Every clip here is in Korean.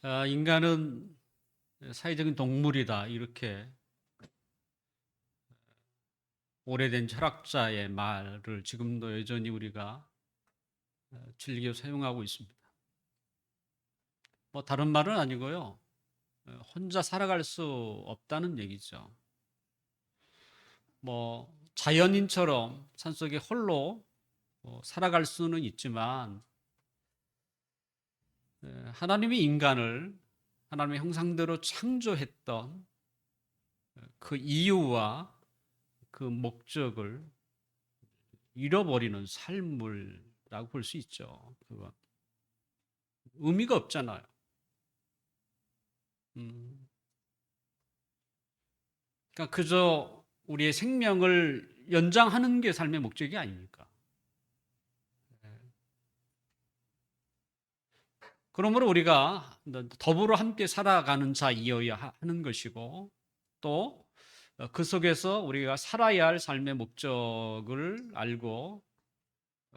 인간은 사회적인 동물이다. 이렇게 오래된 철학자의 말을 지금도 여전히 우리가 즐겨 사용하고 있습니다. 뭐 다른 말은 아니고요. 혼자 살아갈 수 없다는 얘기죠. 뭐 자연인처럼 산속에 홀로 살아갈 수는 있지만 하나님이 인간을 하나님의 형상대로 창조했던 그 이유와 그 목적을 잃어버리는 삶이라고 볼 수 있죠. 그건 의미가 없잖아요. 그러니까 그저 우리의 생명을 연장하는 게 삶의 목적이 아닙니까? 그러므로 우리가 더불어 함께 살아가는 자이어야 하는 것이고, 또 그 속에서 우리가 살아야 할 삶의 목적을 알고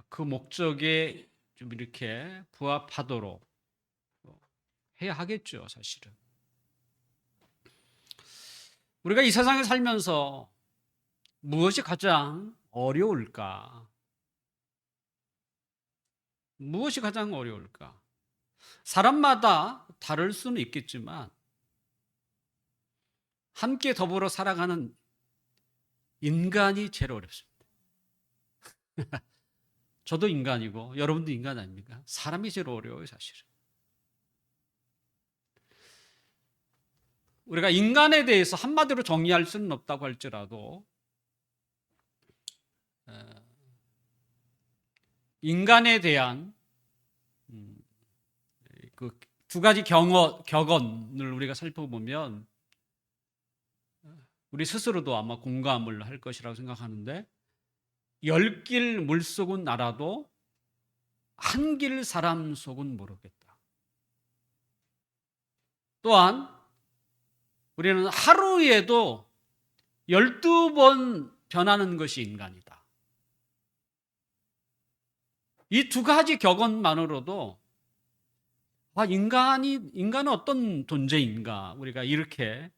그 목적에 좀 이렇게 부합하도록 해야 하겠죠, 사실은. 우리가 이 세상에 살면서 무엇이 가장 어려울까? 무엇이 가장 어려울까? 사람마다 다를 수는 있겠지만 함께 더불어 살아가는 인간이 제일 어렵습니다. 저도 인간이고 여러분도 인간 아닙니까? 사람이 제일 어려워요, 사실은. 우리가 인간에 대해서 한마디로 정의할 수는 없다고 할지라도 인간에 대한 그 두 가지 격언을 우리가 살펴보면 우리 스스로도 아마 공감을 할 것이라고 생각하는데, 열 길 물속은 알아도 한 길 사람 속은 모르겠다. 또한 우리는 하루에도 12번 변하는 것이 인간이다. 이 두 가지 격언만으로도 인간은 어떤 존재인가 우리가 이렇게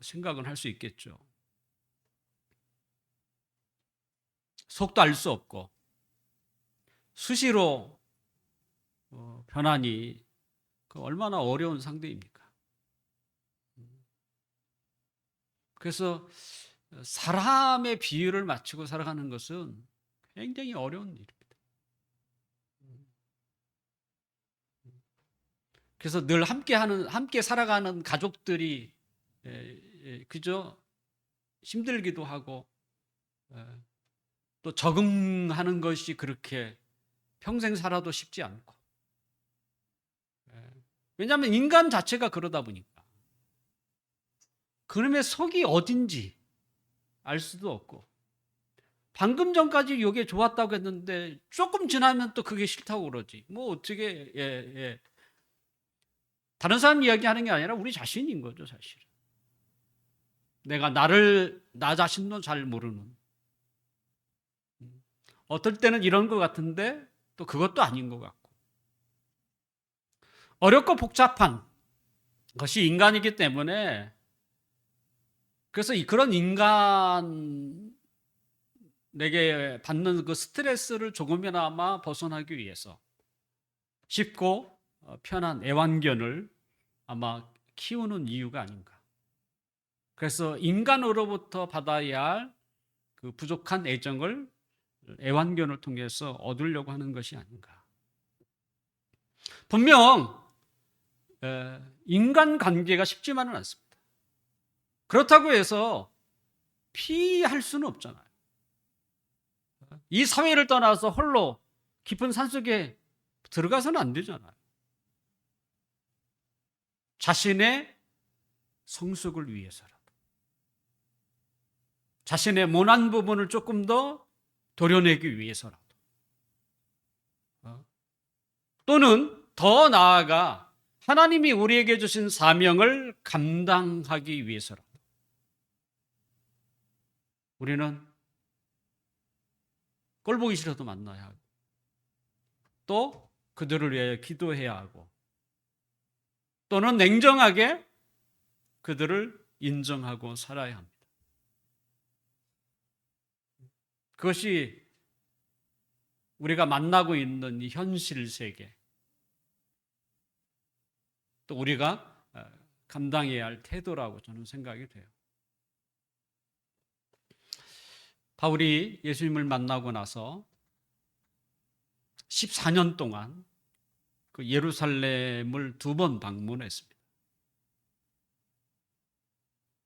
생각을 할 수 있겠죠. 속도 알 수 없고 수시로 변하니 얼마나 어려운 상대입니까? 그래서 사람의 비율을 맞추고 살아가는 것은 굉장히 어려운 일입니다. 그래서 늘 함께 살아가는 가족들이 그저 힘들기도 하고 또 적응하는 것이 그렇게 평생 살아도 쉽지 않고, 왜냐하면 인간 자체가 그러다 보니까 그놈의 속이 어딘지 알 수도 없고, 방금 전까지 이게 좋았다고 했는데 조금 지나면 또 그게 싫다고 그러지. 뭐 어떻게 다른 사람 이야기하는 게 아니라 우리 자신인 거죠, 사실. 내가 나 자신도 잘 모르는. 어떨 때는 이런 것 같은데 또 그것도 아닌 것 같고. 어렵고 복잡한 것이 인간이기 때문에, 그래서 그런 인간에게 받는 그 스트레스를 조금이나마 벗어나기 위해서 쉽고 편한 애완견을 아마 키우는 이유가 아닌가. 그래서 인간으로부터 받아야 할 그 부족한 애정을 애완견을 통해서 얻으려고 하는 것이 아닌가. 분명 인간 관계가 쉽지만은 않습니다. 그렇다고 해서 피할 수는 없잖아요. 이 사회를 떠나서 홀로 깊은 산속에 들어가서는 안 되잖아요. 자신의 성숙을 위해서라도, 자신의 모난 부분을 조금 더 도려내기 위해서라도, 또는 더 나아가 하나님이 우리에게 주신 사명을 감당하기 위해서라도 우리는 꼴보기 싫어도 만나야 하고, 또 그들을 위해 기도해야 하고, 또는 냉정하게 그들을 인정하고 살아야 합니다. 그것이 우리가 만나고 있는 이 현실 세계, 또 우리가 감당해야 할 태도라고 저는 생각이 돼요. 바울이 예수님을 만나고 나서 14년 동안 그 예루살렘을 2번 방문했습니다.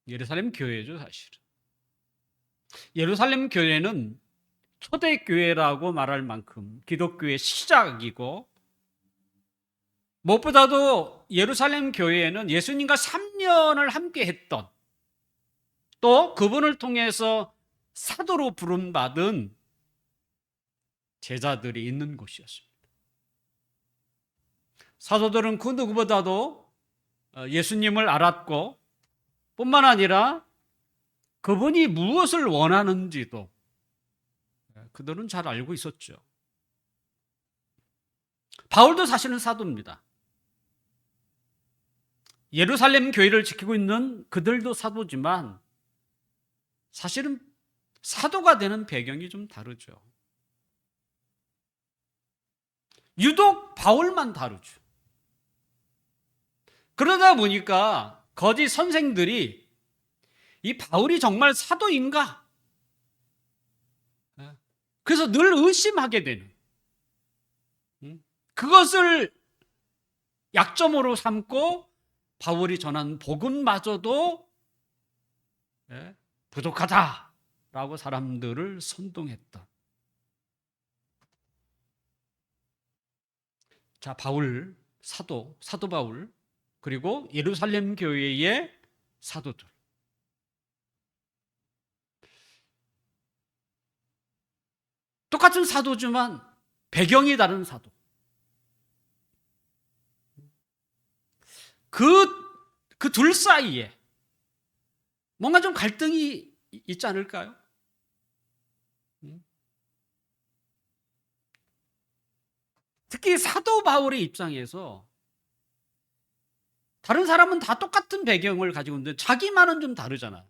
예루살렘 교회죠, 사실은. 예루살렘 교회는 초대교회라고 말할 만큼 기독교의 시작이고, 무엇보다도 예루살렘 교회에는 예수님과 3년을 함께 했던, 또 그분을 통해서 사도로 부름받은 제자들이 있는 곳이었습니다. 사도들은 그 누구보다도 예수님을 알았고, 뿐만 아니라 그분이 무엇을 원하는지도 그들은 잘 알고 있었죠. 바울도 사실은 사도입니다. 예루살렘 교회를 지키고 있는 그들도 사도지만 사실은 사도가 되는 배경이 좀 다르죠. 유독 바울만 다르죠. 그러다 보니까 거짓 선생들이 이 바울이 정말 사도인가? 그래서 늘 의심하게 되는, 그것을 약점으로 삼고 바울이 전한 복음마저도 부족하다라고 사람들을 선동했던. 자, 바울, 사도 바울, 그리고 예루살렘 교회의 사도들. 똑같은 사도지만 배경이 다른 사도. 그 둘 사이에 뭔가 좀 갈등이 있지 않을까요? 특히 사도 바울의 입장에서 다른 사람은 다 똑같은 배경을 가지고 있는데 자기만은 좀 다르잖아요.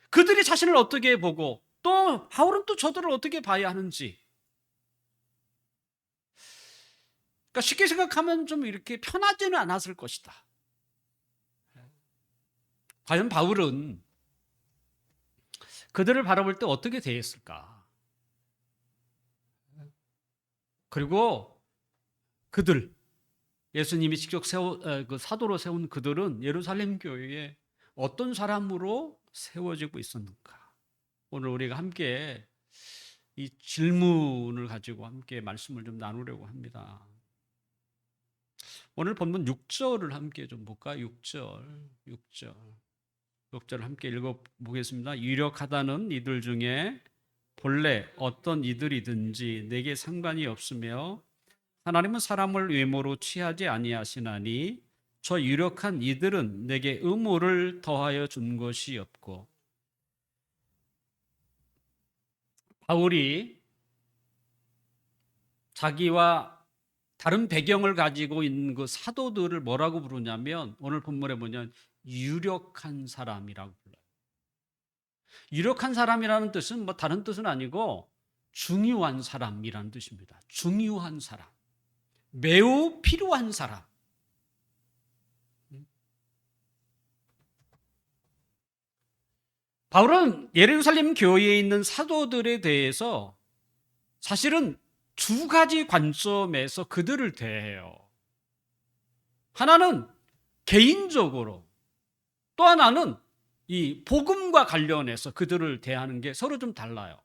그들이 자신을 어떻게 보고 또 바울은 또 저들을 어떻게 봐야 하는지, 그러니까 쉽게 생각하면 좀 이렇게 편하지는 않았을 것이다. 과연 바울은 그들을 바라볼 때 어떻게 대했을까? 그리고 그들, 예수님이 직접 그 사도로 세운 그들은 예루살렘 교회에 어떤 사람으로 세워지고 있었는가? 오늘 우리가 함께 이 질문을 가지고 함께 말씀을 좀 나누려고 합니다. 오늘 본문 6절을 함께 좀 볼까요? 6절 함께 읽어보겠습니다. 유력하다는 이들 중에 본래 어떤 이들이든지 내게 상관이 없으며 하나님은 사람을 외모로 취하지 아니하시나니 저 유력한 이들은 내게 의무를 더하여 준 것이 없고. 바울이 자기와 다른 배경을 가지고 있는 그 사도들을 뭐라고 부르냐면, 오늘 본문에 보면 유력한 사람이라고 불러요. 유력한 사람이라는 뜻은 뭐 다른 뜻은 아니고 중요한 사람이라는 뜻입니다. 중요한 사람, 매우 필요한 사람. 바울은 예루살렘 교회에 있는 사도들에 대해서 사실은 2가지 관점에서 그들을 대해요. 하나는 개인적으로, 또 하나는 이 복음과 관련해서 그들을 대하는 게 서로 좀 달라요.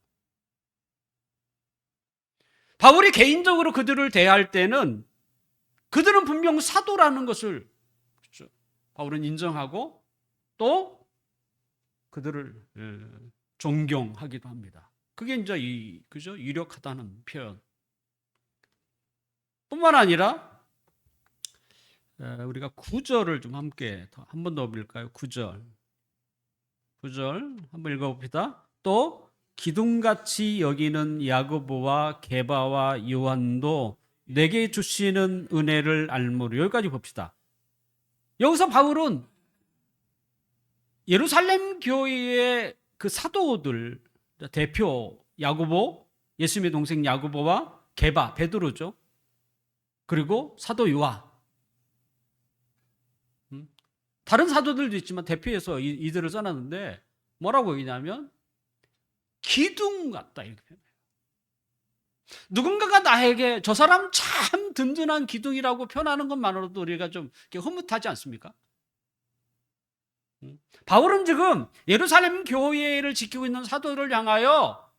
바울이 개인적으로 그들을 대할 때는 그들은 분명 사도라는 것을, 그렇죠, 바울은 인정하고 또 그들을 존경하기도 합니다. 그게 이제 그죠? 유력하다는 표현. 뿐만 아니라 우리가 9절을 좀 함께 한 번 더 읽을까요? 9절 한번 읽어봅시다. 또 기둥같이 여기는 야고보와 게바와 요한도 내게 주시는 은혜를 알므로. 여기까지 봅시다. 여기서 바울은 예루살렘 교회의 그 사도들 대표 야고보, 예수님의 동생 야고보와 게바, 베드로죠. 그리고 사도 요한, 다른 사도들도 있지만 대표해서 이들을 써놨는데 뭐라고 얘기냐면 기둥 같다 이렇게 표현해요. 누군가가 나에게 저 사람 참 든든한 기둥이라고 표현하는 것만으로도 우리가 좀 흐뭇하지 않습니까? 바울은 지금 예루살렘 교회를 지키고 있는 사도를 향하여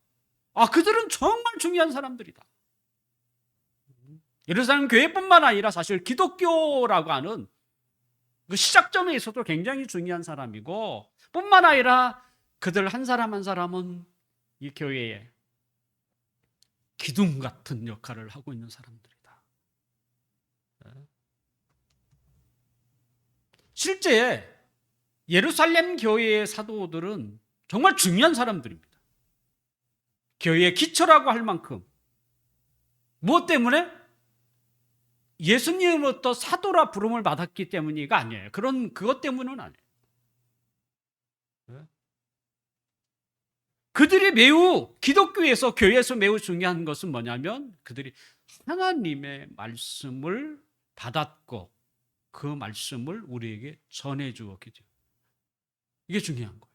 그들은 정말 중요한 사람들이다. 예루살렘 교회뿐만 아니라 사실 기독교라고 하는 그 시작점에 있어도 굉장히 중요한 사람이고, 뿐만 아니라 그들 한 사람 한 사람은 이 교회에 기둥 같은 역할을 하고 있는 사람들이다. 실제 예루살렘 교회의 사도들은 정말 중요한 사람들입니다. 교회의 기초라고 할 만큼. 무엇 때문에? 예수님으로부터 사도라 부름을 받았기 때문이가 아니에요. 그것 때문은 아니에요. 그들이 매우, 기독교에서, 교회에서 매우 중요한 것은 뭐냐면 그들이 하나님의 말씀을 받았고 그 말씀을 우리에게 전해 주었기 때문에 이게 중요한 거예요.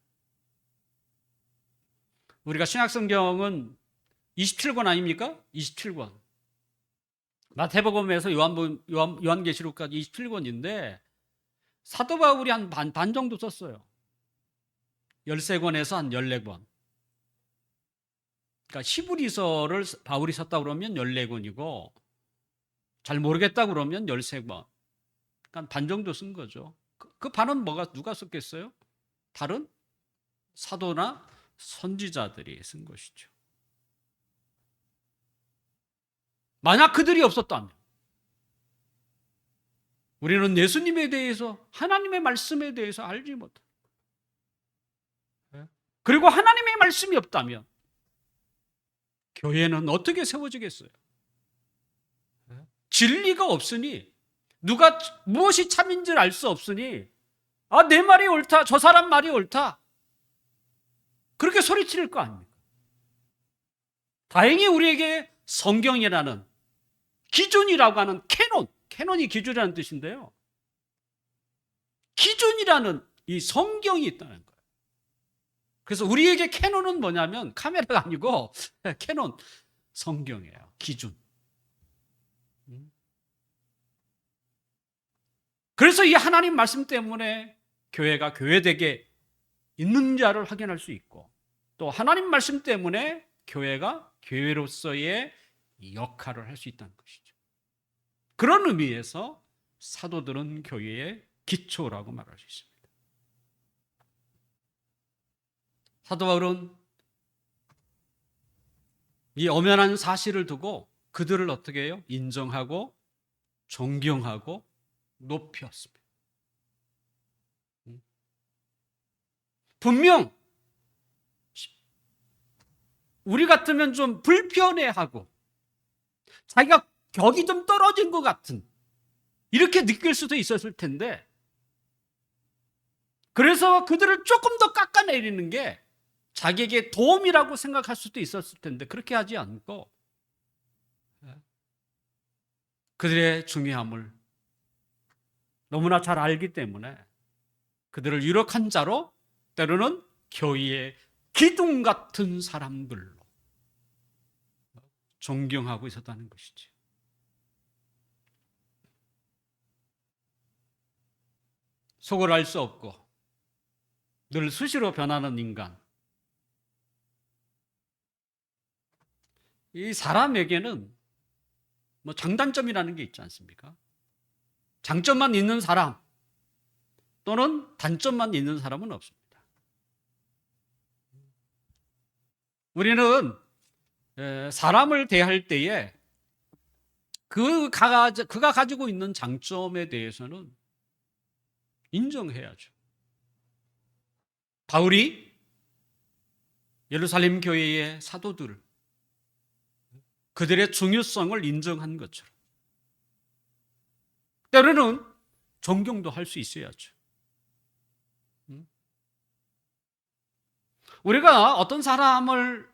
우리가 신약성경은 27권 아닙니까? 27권. 마태복음에서 요한계시록까지 27권인데 사도 바울이 한 반 정도 썼어요. 13권에서 한 14권. 그러니까 히브리서를 바울이 썼다 그러면 14권이고 잘 모르겠다 그러면 13권. 그러니까 반 정도 쓴 거죠. 그 반은 누가 썼겠어요? 다른 사도나 선지자들이 쓴 것이죠. 만약 그들이 없었다면 우리는 예수님에 대해서, 하나님의 말씀에 대해서 알지 못합니다. 그리고 하나님의 말씀이 없다면 교회는 어떻게 세워지겠어요? 진리가 없으니, 누가 무엇이 참인지를 알 수 없으니 내 말이 옳다, 저 사람 말이 옳다, 그렇게 소리칠 거 아닙니까? 다행히 우리에게 성경이라는 기준이라고 하는 캐논이 기준이라는 뜻인데요, 기준이라는 이 성경이 있다는 거예요. 그래서 우리에게 캐논은 뭐냐면 카메라가 아니고 캐논, 성경이에요. 기준. 그래서 이 하나님 말씀 때문에 교회가 교회되게 있는 자를 확인할 수 있고, 또 하나님 말씀 때문에 교회가 교회로서의 역할을 할 수 있다는 것이죠. 그런 의미에서 사도들은 교회의 기초라고 말할 수 있습니다. 사도 바울은 이 엄연한 사실을 두고 그들을 어떻게 해요? 인정하고 존경하고 높였습니다. 분명 우리 같으면 좀 불편해하고 자기가 격이 좀 떨어진 것 같은, 이렇게 느낄 수도 있었을 텐데, 그래서 그들을 조금 더 깎아내리는 게 자기에게 도움이라고 생각할 수도 있었을 텐데 그렇게 하지 않고 그들의 중요함을 너무나 잘 알기 때문에 그들을 유력한 자로, 때로는 교회의 기둥 같은 사람들로 존경하고 있었다는 것이죠. 속을 알 수 없고 늘 수시로 변하는 인간, 이 사람에게는 장단점이라는 게 있지 않습니까? 장점만 있는 사람 또는 단점만 있는 사람은 없습니다. 우리는 사람을 대할 때에 그가 가지고 있는 장점에 대해서는 인정해야죠. 바울이 예루살렘 교회의 사도들, 그들의 중요성을 인정한 것처럼 때로는 존경도 할 수 있어야죠. 우리가 어떤 사람을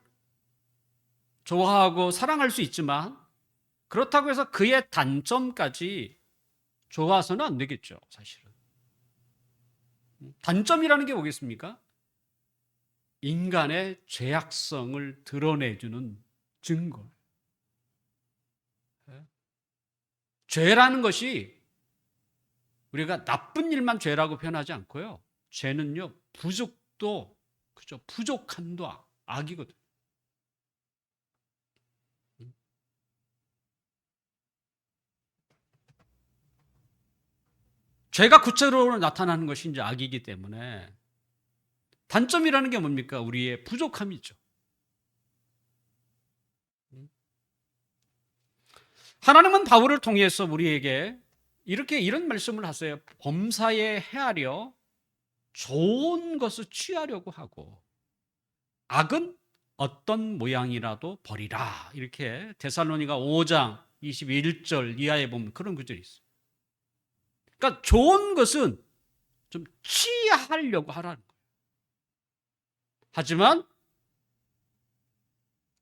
좋아하고 사랑할 수 있지만 그렇다고 해서 그의 단점까지 좋아서는 안 되겠죠, 사실은. 단점이라는 게 뭐겠습니까? 인간의 죄악성을 드러내주는 증거. 죄라는 것이 우리가 나쁜 일만 죄라고 표현하지 않고요. 죄는요, 부족도, 그죠? 부족함도 악이거든요. 죄가 구체적으로 나타나는 것이 이제 악이기 때문에 단점이라는 게 뭡니까? 우리의 부족함이죠. 하나님은 바울을 통해서 우리에게 이런 말씀을 하세요. 범사에 헤아려 좋은 것을 취하려고 하고 악은 어떤 모양이라도 버리라. 이렇게 데살로니가 5장 21절 이하에 보면 그런 구절이 있어요. 그러니까 좋은 것은 좀 취하려고 하라는 거예요. 하지만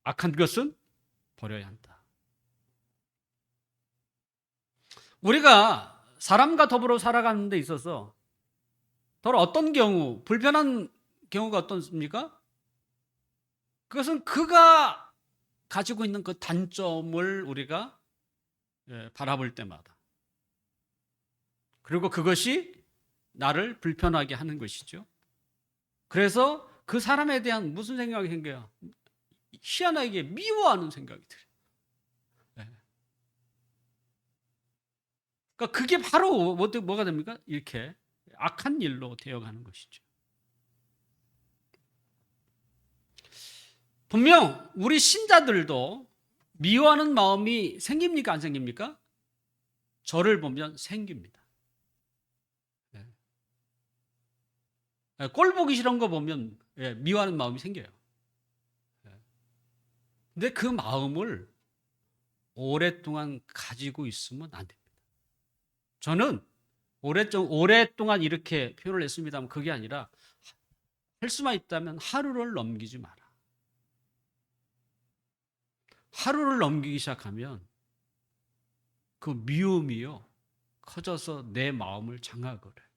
악한 것은 버려야 한다. 우리가 사람과 더불어 살아가는 데 있어서 어떤 경우, 불편한 경우가 어떻습니까? 그것은 그가 가지고 있는 그 단점을 우리가 바라볼 때마다, 그리고 그것이 나를 불편하게 하는 것이죠. 그래서 그 사람에 대한 무슨 생각이 생겨요? 희한하게 미워하는 생각이 들어요. 그러니까 그게 바로 뭐가 됩니까? 이렇게 악한 일로 되어가는 것이죠. 분명 우리 신자들도 미워하는 마음이 생깁니까? 안 생깁니까? 저를 보면 생깁니다. 꼴 보기 싫은 거 보면 미워하는 마음이 생겨요. 근데 그 마음을 오랫동안 가지고 있으면 안 됩니다. 저는 오랫동안 이렇게 표현을 했습니다만 그게 아니라 할 수만 있다면 하루를 넘기지 마라. 하루를 넘기기 시작하면 그 미움이요 커져서 내 마음을 장악을 해요.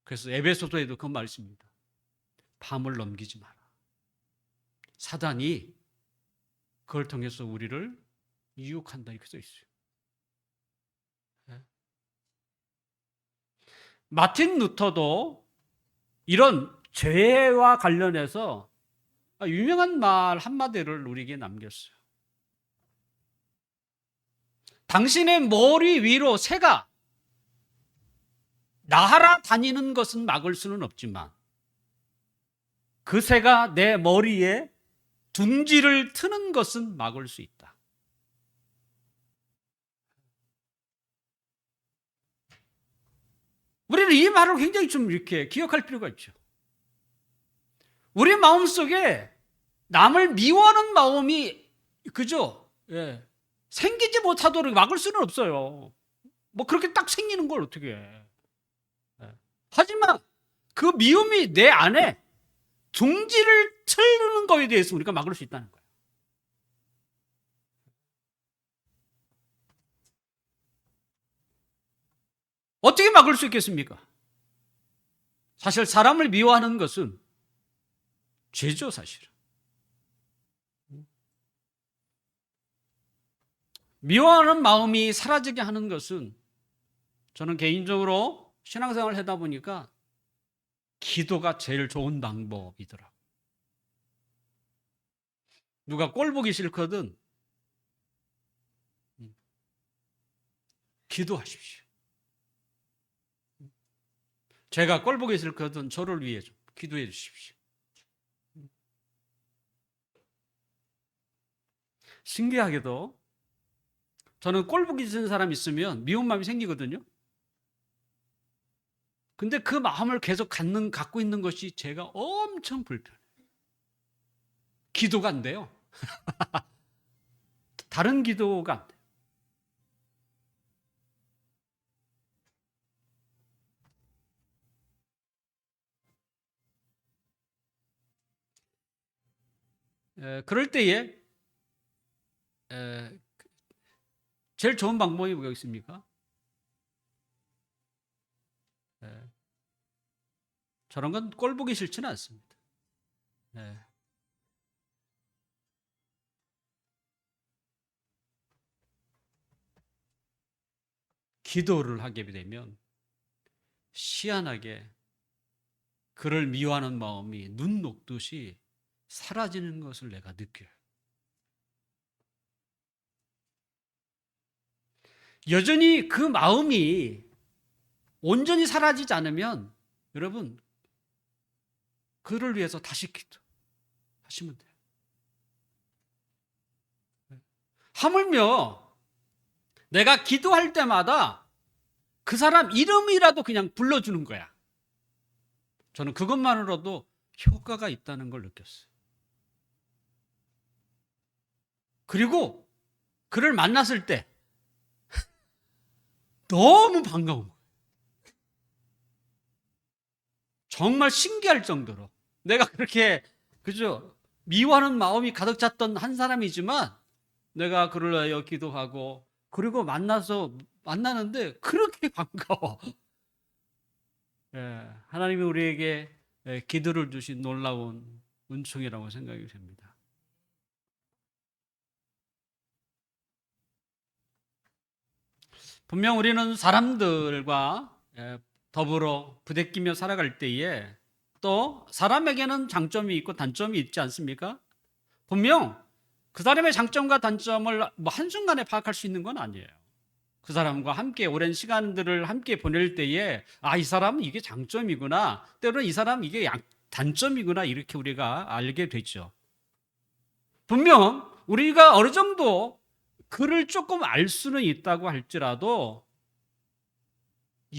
그래서 에베소서에도 그 말씀입니다. 밤을 넘기지 마라. 사단이 그걸 통해서 우리를 유혹한다 이렇게 써 있어요. 마틴 루터도 이런 죄와 관련해서 유명한 말 한마디를 우리에게 남겼어요. 당신의 머리 위로 새가 날아다니는 것은 막을 수는 없지만 그 새가 내 머리에 둥지를 트는 것은 막을 수 있다. 우리는 이 말을 굉장히 좀 이렇게 기억할 필요가 있죠. 우리 마음속에 남을 미워하는 마음이 그죠? 생기지 못하도록 막을 수는 없어요. 뭐 그렇게 딱 생기는 걸 어떻게 해. 하지만 그 미움이 내 안에 둥지를 틀는 거에 대해서 우리가 막을 수 있다는 거예요. 어떻게 막을 수 있겠습니까? 사실 사람을 미워하는 것은 죄죠, 사실은. 미워하는 마음이 사라지게 하는 것은 저는 개인적으로 신앙생활을 하다 보니까 기도가 제일 좋은 방법이더라고요. 누가 꼴 보기 싫거든 기도하십시오. 제가 꼴 보기 싫거든 저를 위해 좀 기도해 주십시오. 신기하게도 저는 꼴 보기 싫은 사람 있으면 미운 마음이 생기거든요. 근데 그 마음을 계속 갖고 있는 것이 제가 엄청 불편해요. 기도가 안 돼요. 다른 기도가 안 돼요. 그럴 때에 제일 좋은 방법이 뭐겠습니까? 저런 건 꼴 보기 싫지는 않습니다. 기도를 하게 되면 희한하게 그를 미워하는 마음이 눈 녹듯이 사라지는 것을 내가 느껴요. 여전히 그 마음이 온전히 사라지지 않으면 여러분 그를 위해서 다시 기도하시면 돼요. 하물며 내가 기도할 때마다 그 사람 이름이라도 그냥 불러주는 거야. 저는 그것만으로도 효과가 있다는 걸 느꼈어요. 그리고 그를 만났을 때 너무 반가운 거예요. 정말 신기할 정도로 내가 그렇게 그죠 미워하는 마음이 가득 찼던 한 사람이지만 내가 그를 위하여 기도하고 그리고 만나는데 그렇게 반가워. 하나님이 우리에게 기도를 주신 놀라운 은총이라고 생각이 됩니다. 분명 우리는 사람들과 더불어 부대끼며 살아갈 때에 또 사람에게는 장점이 있고 단점이 있지 않습니까? 분명 그 사람의 장점과 단점을 한순간에 파악할 수 있는 건 아니에요. 그 사람과 함께 오랜 시간들을 함께 보낼 때에 이 사람은 이게 장점이구나, 때로는 이 사람은 이게 단점이구나, 이렇게 우리가 알게 되죠. 분명 우리가 어느 정도 그를 조금 알 수는 있다고 할지라도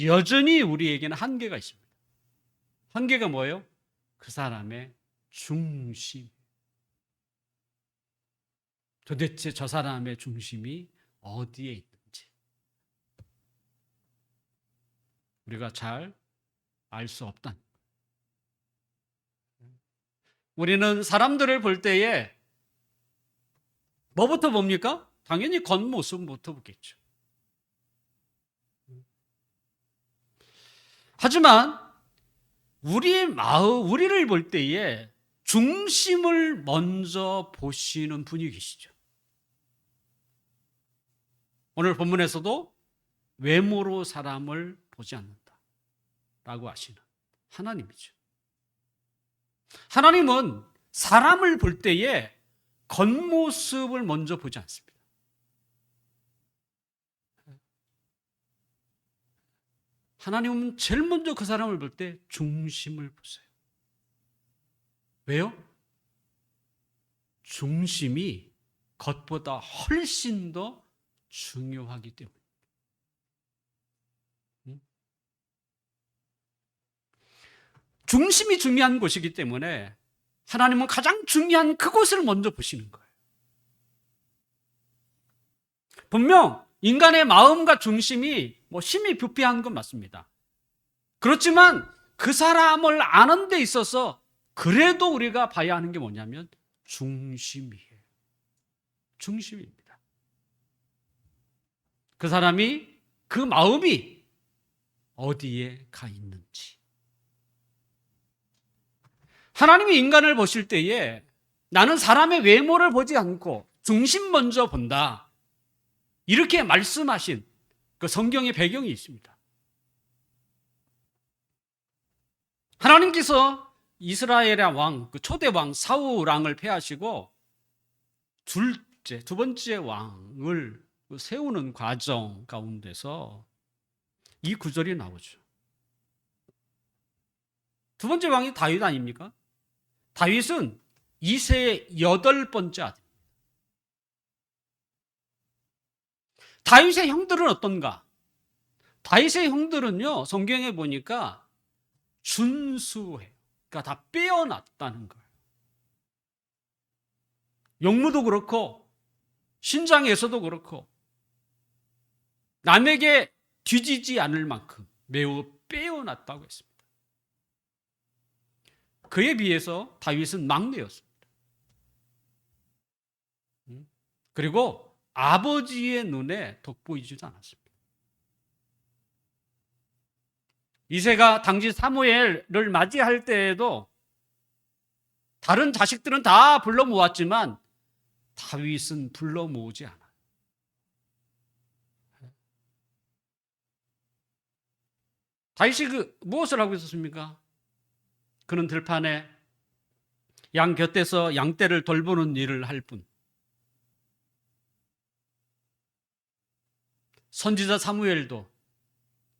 여전히 우리에게는 한계가 있습니다. 한계가 뭐예요? 그 사람의 중심. 도대체 저 사람의 중심이 어디에 있는지 우리가 잘 알 수 없다는 거예요. 우리는 사람들을 볼 때에 뭐부터 봅니까? 당연히 겉모습부터 보겠죠. 하지만 우리를 볼 때에 중심을 먼저 보시는 분이 계시죠. 오늘 본문에서도 외모로 사람을 보지 않는다라고 하시는 하나님이죠. 하나님은 사람을 볼 때에 겉모습을 먼저 보지 않습니다. 하나님은 제일 먼저 그 사람을 볼 때 중심을 보세요. 왜요? 중심이 겉보다 훨씬 더 중요하기 때문에. 중심이 중요한 곳이기 때문에 하나님은 가장 중요한 그곳을 먼저 보시는 거예요. 분명 인간의 마음과 중심이 힘이 부패한 건 맞습니다. 그렇지만 그 사람을 아는 데 있어서 그래도 우리가 봐야 하는 게 뭐냐면 중심이에요. 중심입니다. 그 사람이 그 마음이 어디에 가 있는지. 하나님이 인간을 보실 때에 나는 사람의 외모를 보지 않고 중심 먼저 본다, 이렇게 말씀하신 그 성경의 배경이 있습니다. 하나님께서 이스라엘의 왕, 그 초대 왕 사울 왕을 폐하시고 두 번째 왕을 세우는 과정 가운데서 이 구절이 나오죠. 두 번째 왕이 다윗 아닙니까? 다윗은 이새의 8번째 아들. 다윗의 형들은 어떤가? 다윗의 형들은요, 성경에 보니까 준수해요. 그러니까 다 빼어났다는 거예요. 용무도 그렇고 신장에서도 그렇고 남에게 뒤지지 않을 만큼 매우 빼어났다고 했습니다. 그에 비해서 다윗은 막내였습니다. 그리고 아버지의 눈에 돋보이지도 않았습니다. 이새가 당시 사무엘을 맞이할 때에도 다른 자식들은 다 불러 모았지만 다윗은 불러 모으지 않아요. 다윗이 무엇을 하고 있었습니까? 그는 들판에 양 곁에서 양떼를 돌보는 일을 할 뿐. 선지자 사무엘도,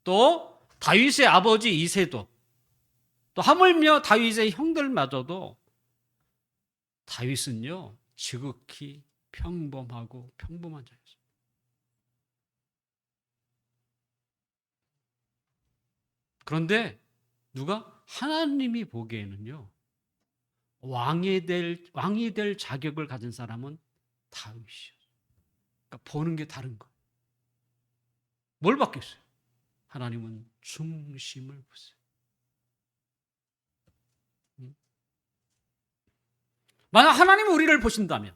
또 다윗의 아버지 이새도, 또 하물며 다윗의 형들마저도 다윗은요 지극히 평범하고 평범한 자였습니다. 그런데 누가? 하나님이 보기에는요 왕이 될 자격을 가진 사람은 다윗이에요. 그러니까 보는 게 다른 거예요. 뭘 받겠어요? 하나님은 중심을 보세요. 만약 하나님은 우리를 보신다면,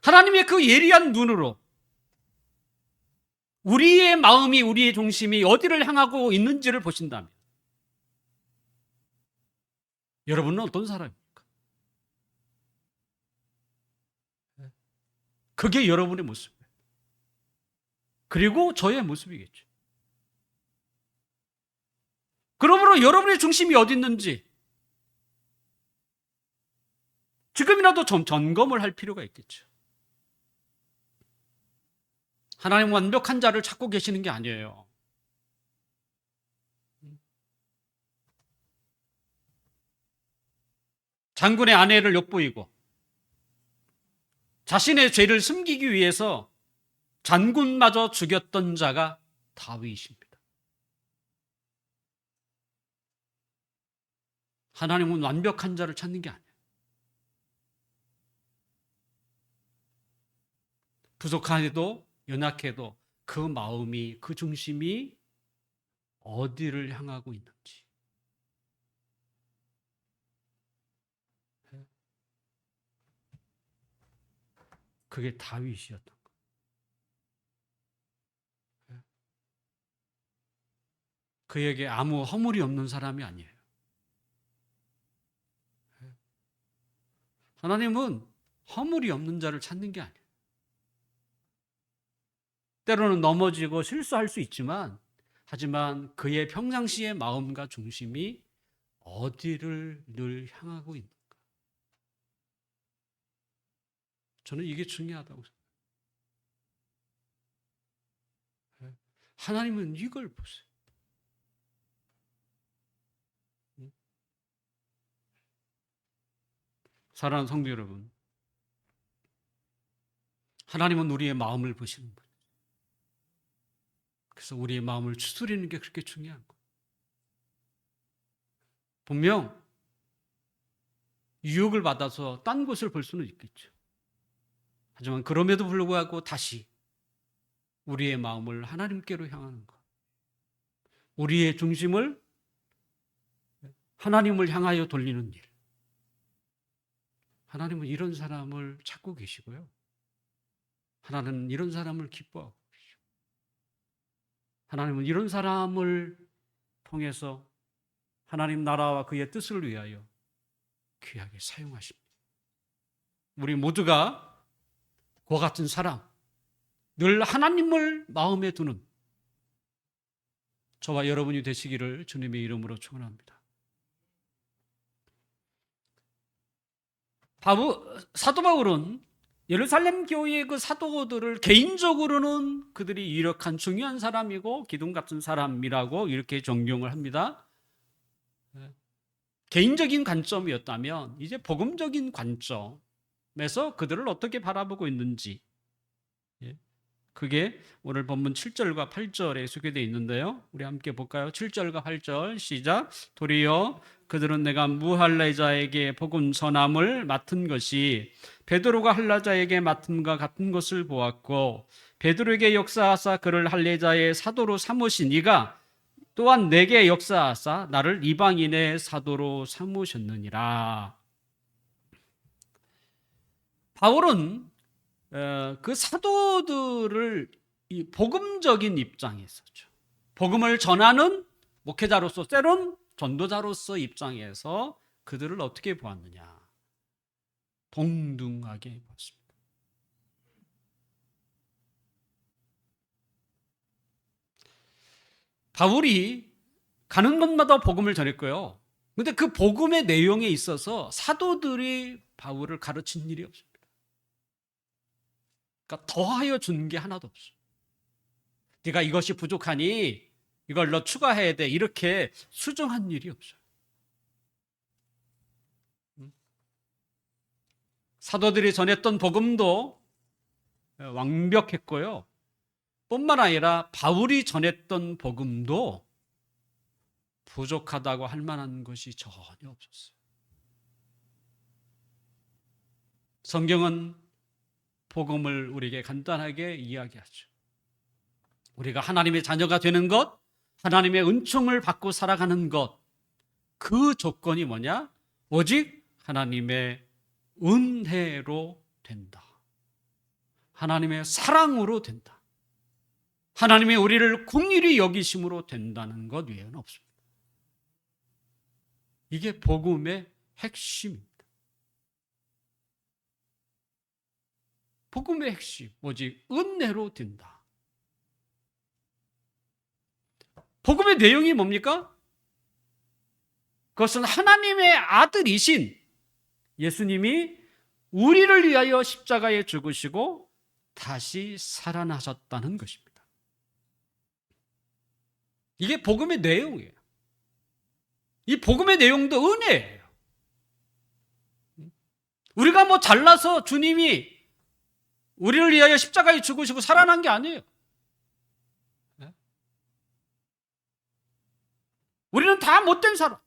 하나님의 그 예리한 눈으로 우리의 마음이, 우리의 중심이 어디를 향하고 있는지를 보신다면 여러분은 어떤 사람입니까? 그게 여러분의 모습이에요. 그리고 저의 모습이겠죠. 그러므로 여러분의 중심이 어디 있는지 지금이라도 좀 점검을 할 필요가 있겠죠. 하나님 완벽한 자를 찾고 계시는 게 아니에요. 장군의 아내를 엿보이고 자신의 죄를 숨기기 위해서 장군마저 죽였던 자가 다윗입니다. 하나님은 완벽한 자를 찾는 게 아니에요. 부족하게도 연약해도 그 마음이, 그 중심이 어디를 향하고 있는지. 그게 다윗이었던 거예요. 그에게 아무 허물이 없는 사람이 아니에요. 하나님은 허물이 없는 자를 찾는 게 아니에요. 때로는 넘어지고 실수할 수 있지만, 하지만 그의 평상시의 마음과 중심이 어디를 늘 향하고 있는가. 저는 이게 중요하다고 생각해요. 하나님은 이걸 보세요. 사랑하는 성도 여러분, 하나님은 우리의 마음을 보시는 분. 그래서 우리의 마음을 추스리는 게 그렇게 중요한 거예요. 분명 유혹을 받아서 딴 곳을 볼 수는 있겠죠. 하지만 그럼에도 불구하고 다시 우리의 마음을 하나님께로 향하는 것, 우리의 중심을 하나님을 향하여 돌리는 일, 하나님은 이런 사람을 찾고 계시고요, 하나님은 이런 사람을 기뻐하고 계시고, 하나님은 이런 사람을 통해서 하나님 나라와 그의 뜻을 위하여 귀하게 사용하십니다. 우리 모두가 그와 같은 사람, 늘 하나님을 마음에 두는 저와 여러분이 되시기를 주님의 이름으로 축원합니다. 사도 바울은 예루살렘 교회의 그 사도들을 개인적으로는 그들이 유력한 중요한 사람이고 기둥 같은 사람이라고 이렇게 존경을 합니다. 개인적인 관점이었다면 이제 복음적인 관점에서 그들을 어떻게 바라보고 있는지, 그게 오늘 본문 7절과 8절에 소개되어 있는데요. 우리 함께 볼까요? 7절과 8절 시작. 도리어 그들은 내가 무할례자에게 복음 전함을 맡은 것이 베드로가 할례자에게 맡음과 같은 것을 보았고, 베드로에게 역사하사 그를 할례자의 사도로 삼으신 이가 또한 내게 역사하사 나를 이방인의 사도로 삼으셨느니라. 바울은 그 사도들을 이 복음적인 입장에서죠. 복음을 전하는 목회자로서, 때론 전도자로서 입장에서 그들을 어떻게 보았느냐? 동등하게 보았습니다. 바울이 가는 곳마다 복음을 전했고요. 근데 그 복음의 내용에 있어서 사도들이 바울을 가르친 일이 없습니다. 그러니까 더하여 준 게 하나도 없어요. 네가 이것이 부족하니 이걸 너 추가해야 돼. 이렇게 수정한 일이 없어요. 사도들이 전했던 복음도 완벽했고요. 뿐만 아니라 바울이 전했던 복음도 부족하다고 할 만한 것이 전혀 없었어요. 성경은 복음을 우리에게 간단하게 이야기하죠. 우리가 하나님의 자녀가 되는 것, 하나님의 은총을 받고 살아가는 것, 그 조건이 뭐냐? 오직 하나님의 은혜로 된다. 하나님의 사랑으로 된다. 하나님의 우리를 긍휼히 여기심으로 된다는 것 외에는 없습니다. 이게 복음의 핵심입니다. 복음의 핵심, 오직 은혜로 된다. 복음의 내용이 뭡니까? 그것은 하나님의 아들이신 예수님이 우리를 위하여 십자가에 죽으시고 다시 살아나셨다는 것입니다. 이게 복음의 내용이에요. 이 복음의 내용도 은혜예요. 우리가 뭐 잘나서 주님이 우리를 위하여 십자가에 죽으시고 살아난 게 아니에요. 우리는 다 못된 사람.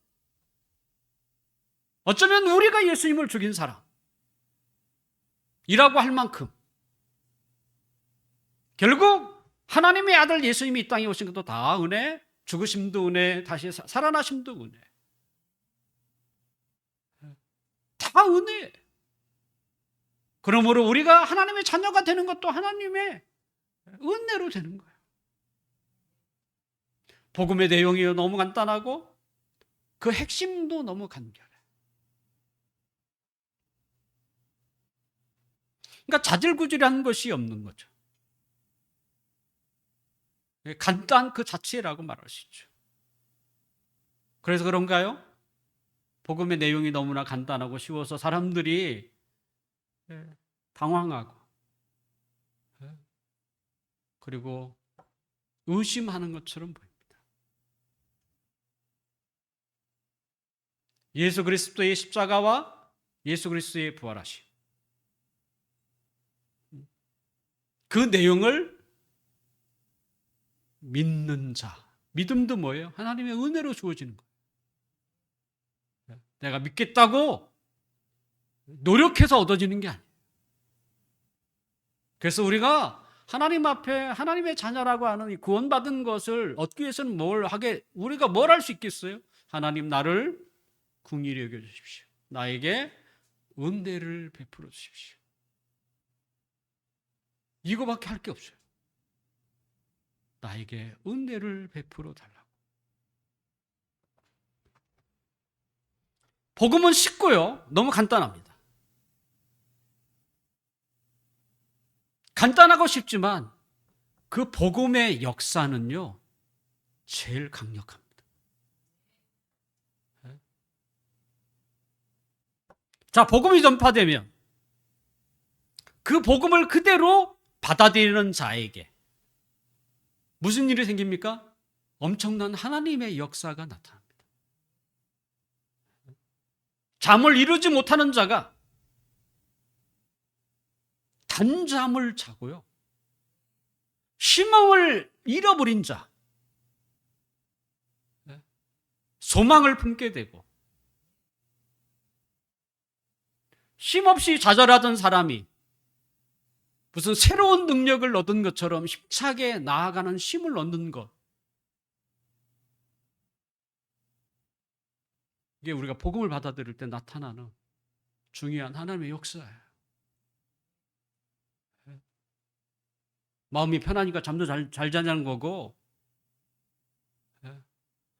어쩌면 우리가 예수님을 죽인 사람이라고 할 만큼 결국 하나님의 아들 예수님이 이 땅에 오신 것도 다 은혜, 죽으심도 은혜, 다시 살아나심도 은혜. 다 은혜. 그러므로 우리가 하나님의 자녀가 되는 것도 하나님의 은혜로 되는 거예요. 복음의 내용이 너무 간단하고 그 핵심도 너무 간결해. 그러니까 자질구질한 것이 없는 거죠. 간단 그 자체라고 말할 수 있죠. 그래서 그런가요? 복음의 내용이 너무나 간단하고 쉬워서 사람들이 당황하고 그리고 의심하는 것처럼 보입니다. 예수 그리스도의 십자가와 예수 그리스도의 부활하심, 그 내용을 믿는 자, 믿음도 뭐예요? 하나님의 은혜로 주어지는 거예요. 내가 믿겠다고 노력해서 얻어지는 게 아니에요. 그래서 우리가 하나님 앞에 하나님의 자녀라고 하는 이 구원받은 것을 얻기 위해서는 우리가 뭘 할 수 있겠어요? 하나님 나를 긍휼히 여겨 주십시오. 나에게 은혜를 베풀어 주십시오. 이거밖에 할 게 없어요. 나에게 은혜를 베풀어 달라고. 복음은 쉽고요. 너무 간단합니다. 간단하고 쉽지만 그 복음의 역사는요, 제일 강력합니다. 자, 복음이 전파되면 그 복음을 그대로 받아들이는 자에게 무슨 일이 생깁니까? 엄청난 하나님의 역사가 나타납니다. 잠을 이루지 못하는 자가 단잠을 자고요. 희망을 잃어버린 자, 소망을 품게 되고, 쉼없이 좌절하던 사람이 무슨 새로운 능력을 얻은 것처럼 힘차게 나아가는 힘을 얻는 것, 이게 우리가 복음을 받아들일 때 나타나는 중요한 하나님의 역사예요. 마음이 편하니까 잠도 잘 자냐는 거고,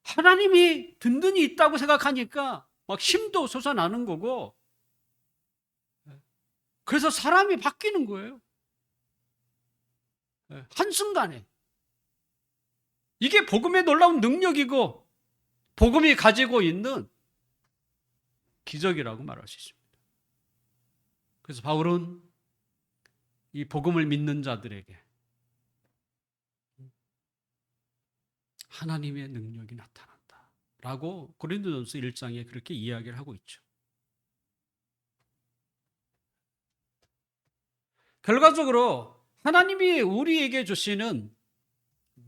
하나님이 든든히 있다고 생각하니까 막 힘도 솟아나는 거고, 그래서 사람이 바뀌는 거예요. 한순간에. 이게 복음의 놀라운 능력이고 복음이 가지고 있는 기적이라고 말할 수 있습니다. 그래서 바울은 이 복음을 믿는 자들에게 하나님의 능력이 나타난다 라고 고린도전서 1장에 그렇게 이야기를 하고 있죠. 결과적으로 하나님이 우리에게 주시는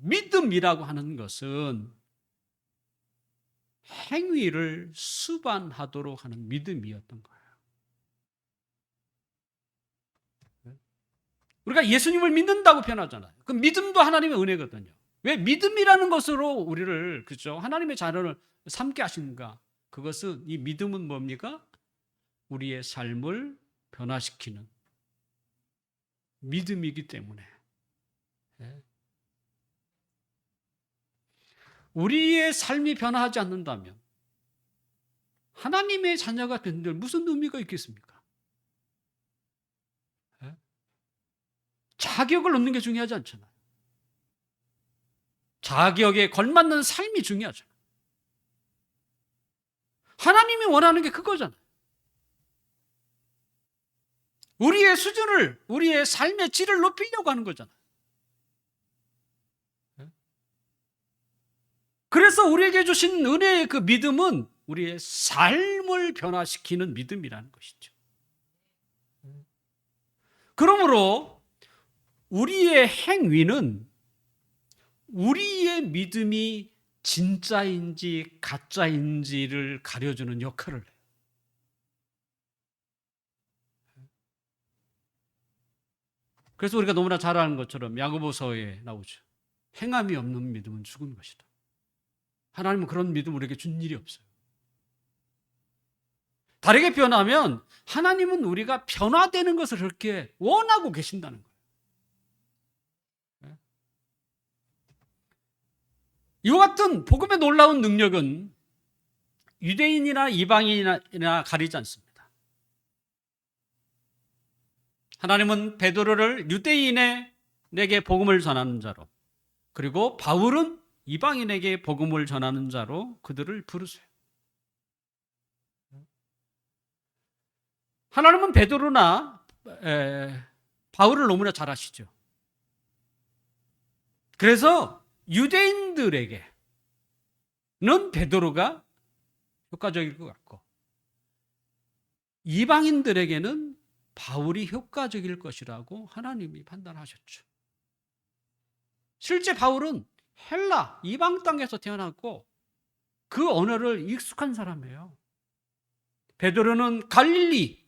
믿음이라고 하는 것은 행위를 수반하도록 하는 믿음이었던 거예요. 우리가 예수님을 믿는다고 표현하잖아요. 그 믿음도 하나님의 은혜거든요. 왜 믿음이라는 것으로 우리를, 그죠? 하나님의 자녀를 삼게 하신가? 그것은, 이 믿음은 뭡니까? 우리의 삶을 변화시키는 믿음이기 때문에. 우리의 삶이 변화하지 않는다면 하나님의 자녀가 된들 무슨 의미가 있겠습니까? 자격을 얻는 게 중요하지 않잖아요. 자격에 걸맞는 삶이 중요하잖아요. 하나님이 원하는 게 그거잖아요. 우리의 수준을, 우리의 삶의 질을 높이려고 하는 거잖아요. 그래서 우리에게 주신 은혜의 그 믿음은 우리의 삶을 변화시키는 믿음이라는 것이죠. 그러므로 우리의 행위는 우리의 믿음이 진짜인지 가짜인지를 가려주는 역할을 해요. 그래서 우리가 너무나 잘 아는 것처럼 야고보서에 나오죠. 행함이 없는 믿음은 죽은 것이다. 하나님은 그런 믿음 우리에게 준 일이 없어요. 다르게 표현하면 하나님은 우리가 변화되는 것을 그렇게 원하고 계신다는 거예요. 이와 같은 복음의 놀라운 능력은 유대인이나 이방인이나 가리지 않습니다. 하나님은 베드로를 유대인에게 복음을 전하는 자로, 그리고 바울은 이방인에게 복음을 전하는 자로 그들을 부르세요. 하나님은 베드로나 바울을 너무나 잘 아시죠. 그래서 유대인들에게는 베드로가 효과적일 것 같고, 이방인들에게는 바울이 효과적일 것이라고 하나님이 판단하셨죠. 실제 바울은 헬라, 이방 땅에서 태어났고 그 언어를 익숙한 사람이에요. 베드로는 갈릴리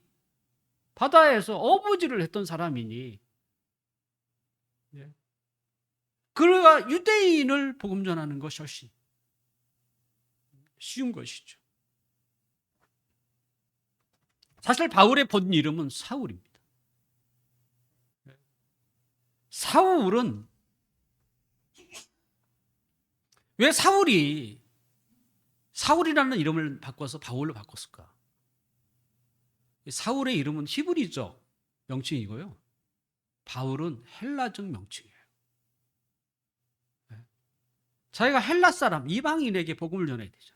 바다에서 어부지를 했던 사람이니, 그가 유대인을 복음 전하는 것이 훨씬 쉬운 것이죠. 사실 바울의 본 이름은 사울입니다. 사울은, 왜 사울이 사울이라는 이름을 바꿔서 바울로 바꿨을까? 사울의 이름은 히브리적 명칭이고요, 바울은 헬라적 명칭이에요. 자기가 헬라 사람, 이방인에게 복음을 전해야 되죠.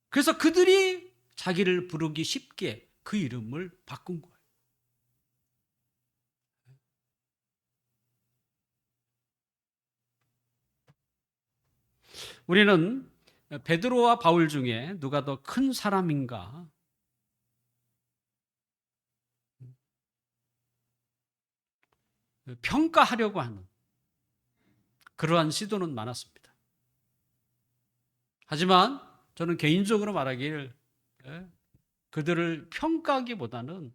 그래서 그들이 자기를 부르기 쉽게 그 이름을 바꾼 거예요. 우리는 베드로와 바울 중에 누가 더 큰 사람인가 평가하려고 하는 그러한 시도는 많았습니다. 하지만 저는 개인적으로 말하길, 그들을 평가하기보다는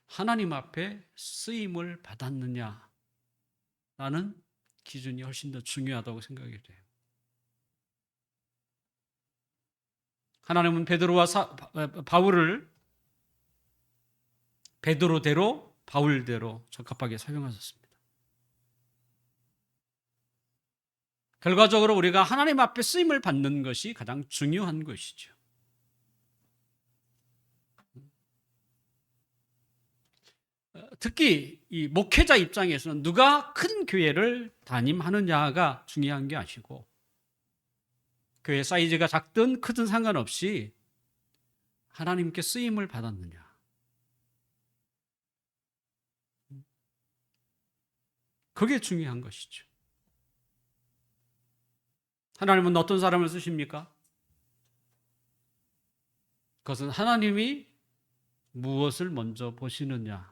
하나님 앞에 쓰임을 받았느냐라는 기준이 훨씬 더 중요하다고 생각이 돼요. 하나님은 베드로와 바울을 베드로대로, 바울대로 적합하게 사용하셨습니다. 결과적으로 우리가 하나님 앞에 쓰임을 받는 것이 가장 중요한 것이죠. 특히 이 목회자 입장에서는 누가 큰 교회를 담임하느냐가 중요한 게 아니고, 교회 사이즈가 작든 크든 상관없이 하나님께 쓰임을 받았느냐, 그게 중요한 것이죠. 하나님은 어떤 사람을 쓰십니까? 그것은 하나님이 무엇을 먼저 보시느냐,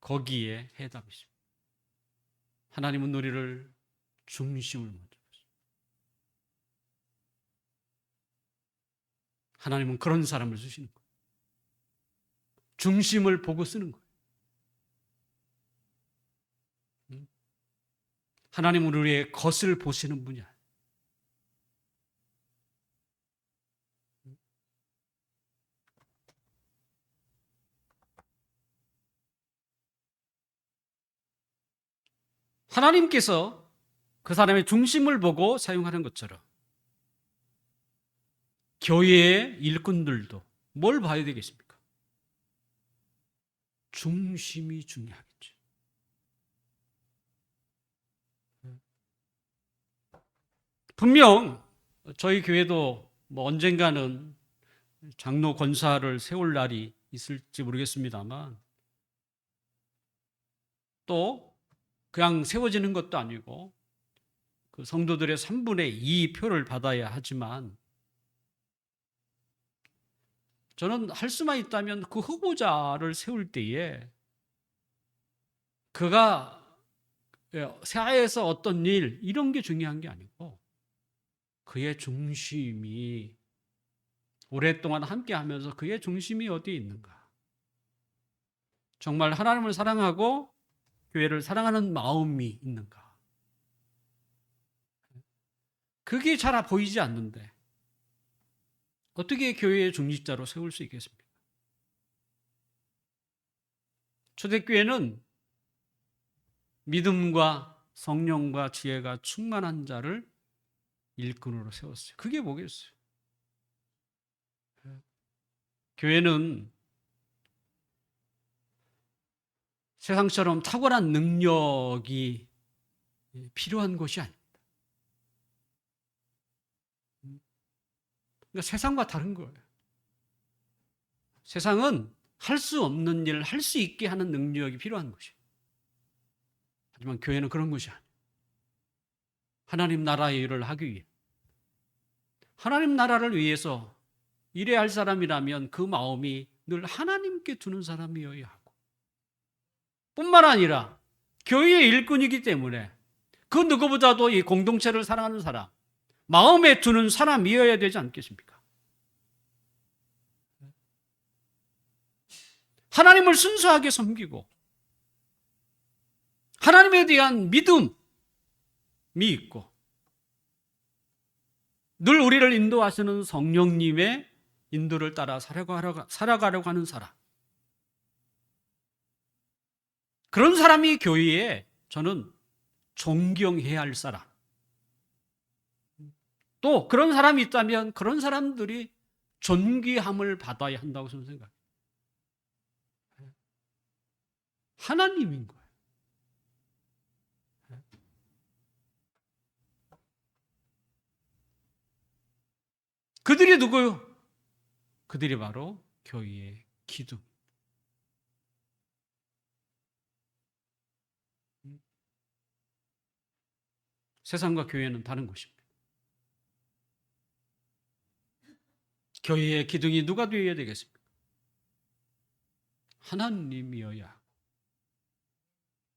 거기에 해답이십니다. 하나님은 우리를 중심을 먼저 보십니다. 하나님은 그런 사람을 쓰시는 거예요. 중심을 보고 쓰는 거예요. 하나님은 우리의 것을 보시는 분이 아니에요. 하나님께서 그 사람의 중심을 보고 사용하는 것처럼 교회의 일꾼들도 뭘 봐야 되겠습니까? 중심이 중요하겠죠. 분명 저희 교회도 언젠가는 장로 권사를 세울 날이 있을지 모르겠습니다만, 또 그냥 세워지는 것도 아니고 그 성도들의 3분의 2 표를 받아야 하지만, 저는 할 수만 있다면 그 후보자를 세울 때에 그가 사회에서 어떤 일, 이런 게 중요한 게 아니고 그의 중심이, 오랫동안 함께 하면서 그의 중심이 어디에 있는가, 정말 하나님을 사랑하고 교회를 사랑하는 마음이 있는가, 그게 잘 보이지 않는데 어떻게 교회의 중직자로 세울 수 있겠습니까? 초대교회는 믿음과 성령과 지혜가 충만한 자를 일꾼으로 세웠어요. 그게 뭐겠어요? 교회는 세상처럼 탁월한 능력이 필요한 것이 아닙니다. 그러니까 세상과 다른 거예요. 세상은 할 수 없는 일을 할 수 있게 하는 능력이 필요한 것이에요. 하지만 교회는 그런 것이 아니에요. 하나님 나라의 일을 하기 위해, 하나님 나라를 위해서 일해야 할 사람이라면 그 마음이 늘 하나님께 두는 사람이어야 하고, 뿐만 아니라 교회의 일꾼이기 때문에 그 누구보다도 이 공동체를 사랑하는 사람, 마음에 두는 사람이어야 되지 않겠습니까? 하나님을 순수하게 섬기고 하나님에 대한 믿음이 있고 늘 우리를 인도하시는 성령님의 인도를 따라 살아가려고 하는 사람, 그런 사람이 교회에 저는 존경해야 할 사람, 또 그런 사람이 있다면 그런 사람들이 존귀함을 받아야 한다고 저는 생각해요. 하나님인 거예요. 그들이 누구요? 그들이 바로 교회의 기둥. 세상과 교회는 다른 것입니다. 교회의 기둥이 누가 되어야 되겠습니까? 하나님이어야 하고,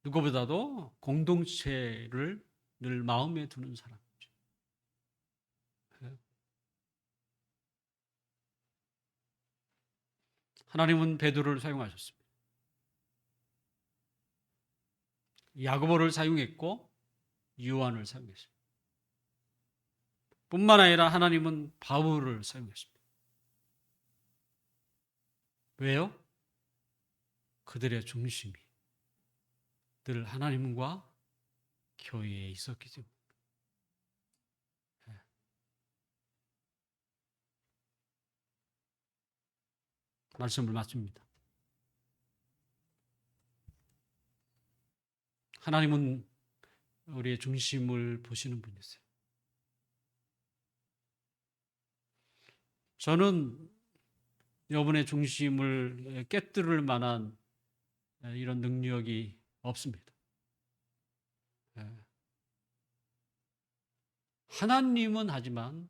누구보다도 공동체를 늘 마음에 두는 사람이죠. 하나님은 베드로를 사용하셨습니다. 야고보를 사용했고 요한을 사용했습니다. 뿐만 아니라 하나님은 바울을 사용했습니다. 왜요? 그들의 중심이 늘 하나님과 교회에 있었기 때문에 말씀을 마칩니다. 하나님은 우리의 중심을 보시는 분이세요. 저는 여러분의 중심을 깨뜨릴 만한 이런 능력이 없습니다. 하나님은 하지만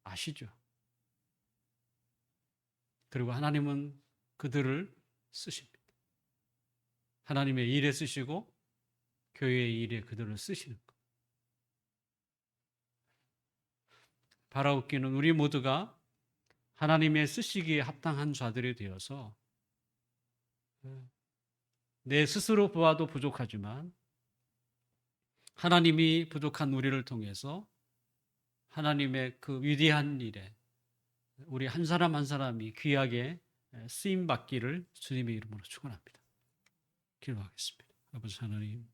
아시죠. 그리고 하나님은 그들을 쓰십니다. 하나님의 일에 쓰시고 교회의 일에 그들을 쓰시는 것. 바라옵기는 우리 모두가 하나님의 쓰시기에 합당한 자들이 되어서 내 스스로 보아도 부족하지만 하나님이 부족한 우리를 통해서 하나님의 그 위대한 일에 우리 한 사람 한 사람이 귀하게 쓰임 받기를 주님의 이름으로 축원합니다. 기도하겠습니다. 아버지 하나님,